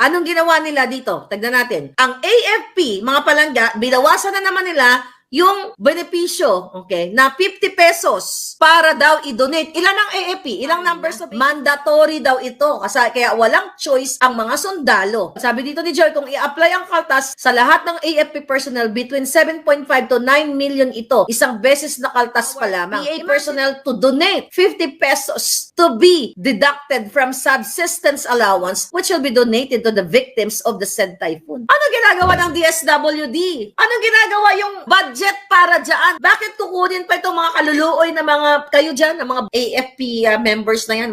Anong ginawa nila dito? Tignan natin. Ang AFP, mga palangga, binawasan na naman nila yung benepisyo, okay, na 50 pesos para daw i-donate. Ilan ang AFP? Ilang numbers of mandatory daw ito. Kasi kaya walang choice ang mga sundalo. Sabi dito ni Joy, kung i-apply ang kaltas sa lahat ng AFP personnel between 7.5 to 9 million ito, isang beses na kaltas pa lamang. PA personnel to donate 50 pesos to be deducted from subsistence allowance which will be donated to the victims of the said typhoon. Ano ginagawa ng DSWD? Anong ginagawa yung budget para dyan? Bakit kukunin pa itong mga kaluluoy na mga kayo dyan, ng mga AFP members na yan?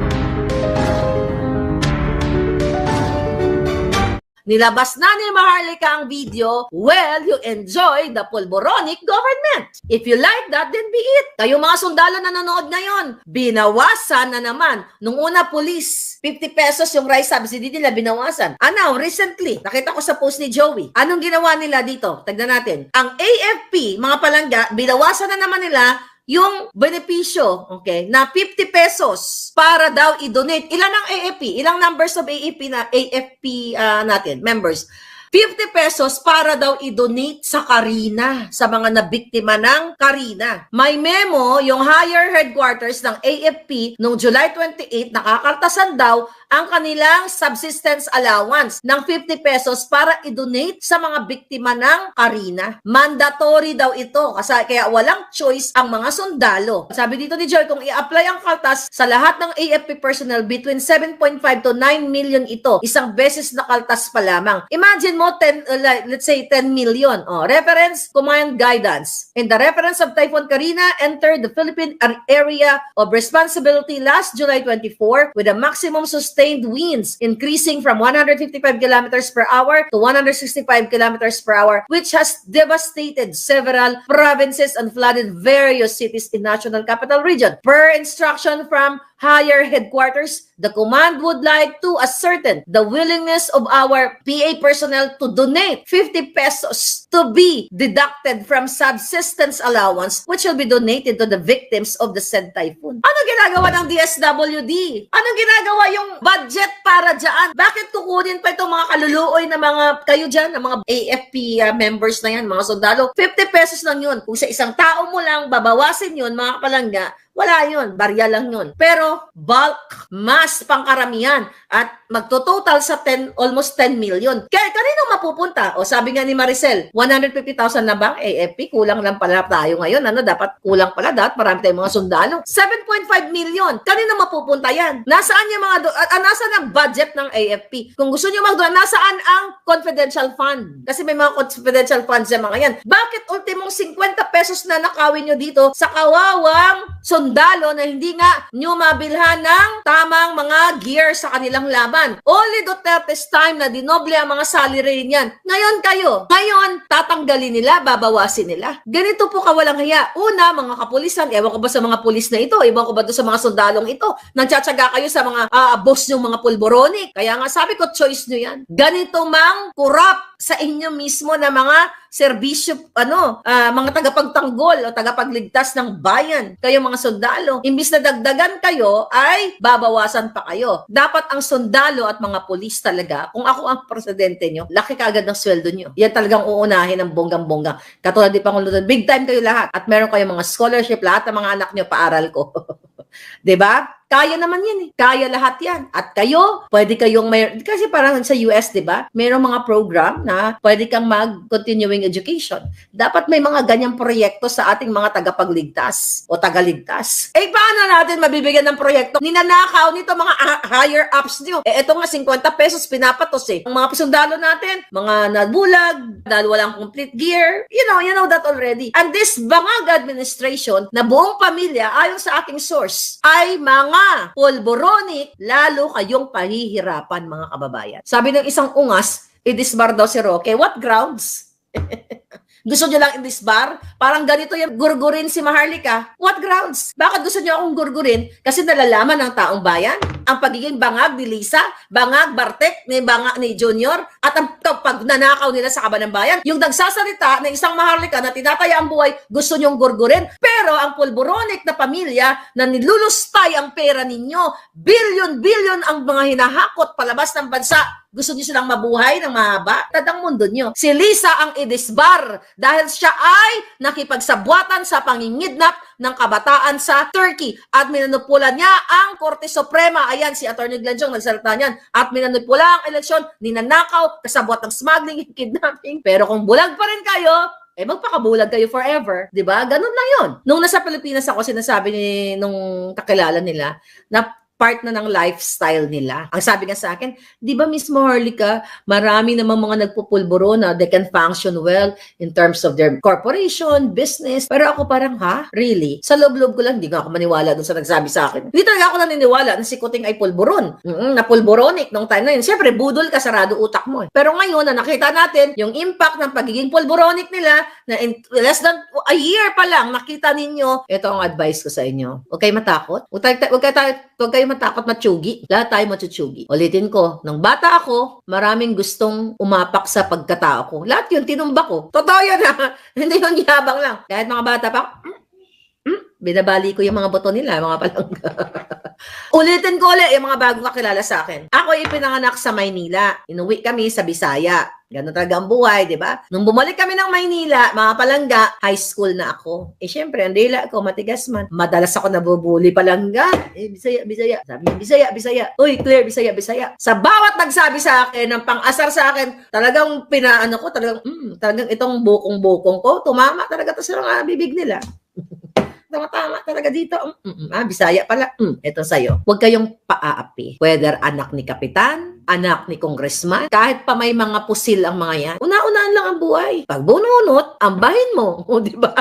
Nilabas na ni Maharlika ang video, well, you enjoy the pulboronic government. If you like that, then be it. Kayo mga sundalo na nanonood ngayon, binawasan na naman. Nung una, police, 50 pesos yung rice subsidy nila, binawasan. Now, recently, nakita ko sa post ni Joey. Anong ginawa nila dito? Tignan natin. Ang AFP, mga palangga, binawasan na naman nila yung benepisyo, okay, na 50 pesos para daw i-donate. Ilan ang AFP? Ilang numbers of AFP natin, members? 50 pesos para daw i-donate sa Karina, sa mga nabiktima ng Karina. May memo yung higher headquarters ng AFP noong July 28, nakakaltasan daw ang kanilang subsistence allowance ng 50 pesos para i-donate sa mga biktima ng Karina. Mandatory daw ito kasi kaya walang choice ang mga sundalo. Sabi dito ni Joy, kung i-apply ang kaltas sa lahat ng AFP personnel between 7.5 to 9 million ito, isang beses na kaltas pa lamang. Imagine mo, let's say 10 million. Reference, command guidance. In the reference of Typhoon Karina entered the Philippine area of responsibility last July 24 with a maximum sustained winds increasing from 155 kilometers per hour to 165 kilometers per hour, which has devastated several provinces and flooded various cities in National Capital Region. Per instruction from higher headquarters, the command would like to ascertain the willingness of our PA personnel to donate 50 pesos to be deducted from subsistence allowance which will be donated to the victims of the said typhoon. Ano ginagawa ng DSWD? Anong ginagawa yung budget para dyan? Bakit kukunin pa itong mga kaluluoy na mga kayo dyan, ng mga AFP members na yan, mga sundalo? 50 pesos lang yun. Kung sa isang tao mo lang babawasin yun, mga kapalangga, wala yun, barya lang yun. Pero bulk, mass pangkaramihan at magtototal sa almost 10 million. Kaya kanino mapupunta? O sabi nga ni Maricel, 150,000 na ba AFP? Kulang lang pala tayo ngayon. Ano, dapat kulang pala, dapat marami tayong mga sundalo. 7.5 million. Kanino mapupunta yan? Nasaan yung mga nasaan ang budget ng AFP? Kung gusto niyo magdoon, nasaan ang confidential fund? Kasi may mga confidential funds yung mga yan. Bakit ultimong 50 pesos na nakawin nyo dito sa kawawang sundalo na hindi nga nyo mabilhan ng tamang mga gear sa kanilang laban? Only Duterte's time na dinoble ang mga salary niyan. Ngayon, tatanggalin nila, babawasin nila. Ganito po kawalang haya. Una, mga kapulisan, ewan ko ba sa mga pulis na ito, ewan ko ba doon sa mga sundalong ito, nagtsatsaga kayo sa mga boss yung mga pulboronic. Kaya nga sabi ko, choice nyo yan. Ganito mang corrupt sa inyo mismo na mga serbisyo, mga tagapagtanggol o tagapagligtas ng bayan, kayo mga sundalo. Imbis na dagdagan kayo, ay babawasan pa kayo. Dapat ang sundalo at mga pulis talaga, kung ako ang presidente nyo, laki kaagad ng sweldo nyo. Yan talagang uunahin ng bonggang-bongga. Katulad ni Pangulo, big time kayo lahat. At meron kayong mga scholarship, lahat ng mga anak nyo, paaral ko. Diba? Kaya naman yan eh. Kaya lahat yan. At kayo, pwede kayong kasi parang sa US, diba? Mayroong mga program na pwede kang mag-continuing education. Dapat may mga ganyang proyekto sa ating mga tagapagligtas o tagaligtas. Paano natin mabibigyan ng proyekto? Ninanakaw nito mga higher ups nyo. Ito nga, 50 pesos pinapatos eh. Ang mga sundalo natin, mga nabulag, dahil walang complete gear. You know that already. And this bangag administration na buong pamilya, ayon sa aking source, ay mga pulboronic, lalo kayong pahihirapan, mga kababayan. Sabi ng isang ungas, i-disbar daw si Roque. What grounds? Gusto nyo lang i-disbar? Parang ganito yung gurgurin si Maharlika. What grounds? Bakit gusto nyo akong gurgurin? Kasi nalalaman ng taong bayan ang pagiging bangag ni Lisa, bangag Bartek, ni Junior, at ang pagnanakaw nila sa kaban ng bayan. Yung nagsasalita ng isang Maharlika na tinataya ang buhay, gusto nyong gurgurin. Pero ang pulboronic na pamilya na nilulustay ang pera ninyo, billion ang mga hinahakot palabas ng bansa, Gusto niyo silang mabuhay ng mahaba? Tadang mundo niyo. Si Lisa ang idisbar dahil siya ay nakipagsabwatan sa pangingidnap ng kabataan sa Turkey at minanupulan niya ang Korte Suprema. Ayan, si Atty. Glanjong nagsalita niyan. At minanipula ang eleksyon, ninanakaw, kasabwat ng smuggling, kidnapping. Pero kung bulag pa rin kayo, magpakabulag kayo forever. Diba? Ganun lang yun. Nung nasa Pilipinas ako, sinasabi nung kakilala nila na part na ng lifestyle nila. Ang sabi nga sa akin, di ba Miss Maharlika, marami namang mga nagpupulburo na they can function well in terms of their corporation, business. Pero ako parang, ha? Really? Sa loob-loob ko lang, hindi nga ako maniwala dun sa nagsabi sa akin. Hindi talaga ako naniniwala na si Kuting ay pulburon. Na pulboronic nung time na yun. Siyempre, budol ka, sarado utak mo. Pero ngayon, na nakita natin yung impact ng pagiging pulboronic nila, na in less than a year pa lang, nakita ninyo, ito ang advice ko sa inyo. Huwag kayo matakot. Huwag kayo matakot matsugi. Lahat tayo matsugi. Ulitin ko, nung bata ako, maraming gustong umapak sa pagkatao ko. Lahat yun, tinumba ko. Totoo yun ha. Hindi yun yabang lang. Kahit mga bata pa, binabali ko yung mga boto nila, mga palangga. Ulitin ko ulit yung mga bagong kakilala sa akin. Ako ipinanganak sa Maynila. Inuwi kami sa Bisaya. Ganun talaga ang buhay, di ba? Nung bumalik kami ng Maynila, mga palangga, high school na ako. Siyempre, ang dila ko, matigas man. Madalas ako nabubuli palangga. Bisaya. Sabi niya, Bisaya. Uy, Claire, Bisaya. Sa bawat nagsabi sa akin, ng pang-asar sa akin, talagang talagang itong bukong-bukong ko, tumama talaga to sa mga bibig nila. Tama talaga dito. Bisaya pala. Ito sa'yo. Huwag kayong paaapi. Whether anak ni kapitan, anak ni congressman, kahit pa may mga pusil ang mga yan, una-unahan lang ang buhay. Pag bununot, ambahin mo. O, di ba?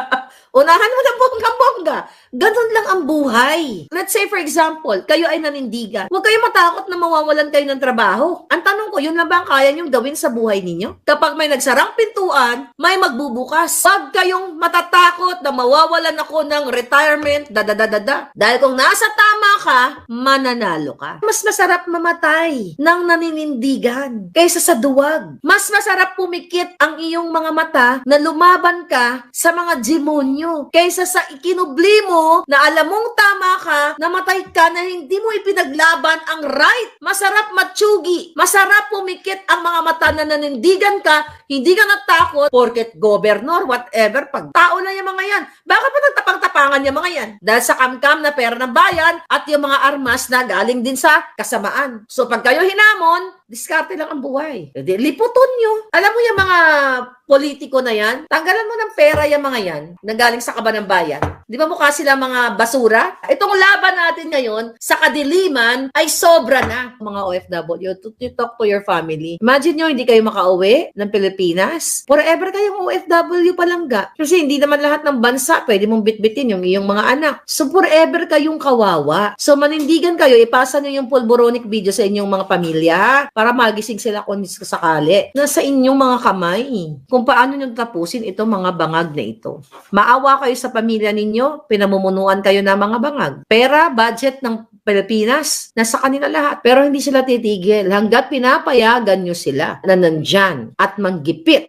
Unahan mo ng bongga-bongga. Ganun lang ang buhay. Let's say, for example, kayo ay nanindigan. Huwag kayong matakot na mawawalan kayo ng trabaho. Ang tanong ko, yun lang ba ang kaya niyong gawin sa buhay ninyo? Kapag may nagsarang pintuan, may magbubukas. Huwag kayong matatakot na mawawalan ako ng retirement, Dahil kung nasa tama ka, mananalo ka. Mas masarap mamatay ng naninindigan kaysa sa duwag. Mas masarap pumikit ang iyong mga mata na lumaban ka sa mga demonyo kaysa sa ikinubli mo na alam mong tama ka, namatay ka na hindi mo ipinaglaban ang right. Masarap matsugi. Masarap pumikit ang mga mata na nanindigan ka, hindi ka natakot porket governor, whatever, pag tao na yung mga yan. Bakit pa nagtapang-tapangan yung mga yan? Dahil sa kamkam na pera ng bayan at yung mga armas na galing din sa kasamaan. So pag kayo hinamon, diskarte lang ang buhay. Liputon nyo. Alam mo yung mga politiko na yan, tanggalan mo ng pera yung mga yan na galing sa kaban ng bayan. Di ba mukha sila mga basura? Itong laban natin ngayon sa kadiliman ay sobra na. Mga OFW, to talk to your family. Imagine nyo, hindi kayo makauwi ng Pilipinas. Forever kayong OFW palangga. Kasi hindi naman lahat ng bansa pwede mong bitbitin yung iyong mga anak. So forever kayong kawawa. So manindigan kayo, ipasa nyo yung pulboronic video sa inyong mga pamilya para magising sila kung sakali. Nasa inyong mga kamay. Kung paano nyo tapusin itong mga bangag na ito. Maawa kayo sa pamilya ninyo, pinamumunuan kayo ng mga bangag. Pera, budget ng Pilipinas, nasa kanila lahat. Pero hindi sila titigil hanggat pinapayagan nyo sila na nandyan at manggipit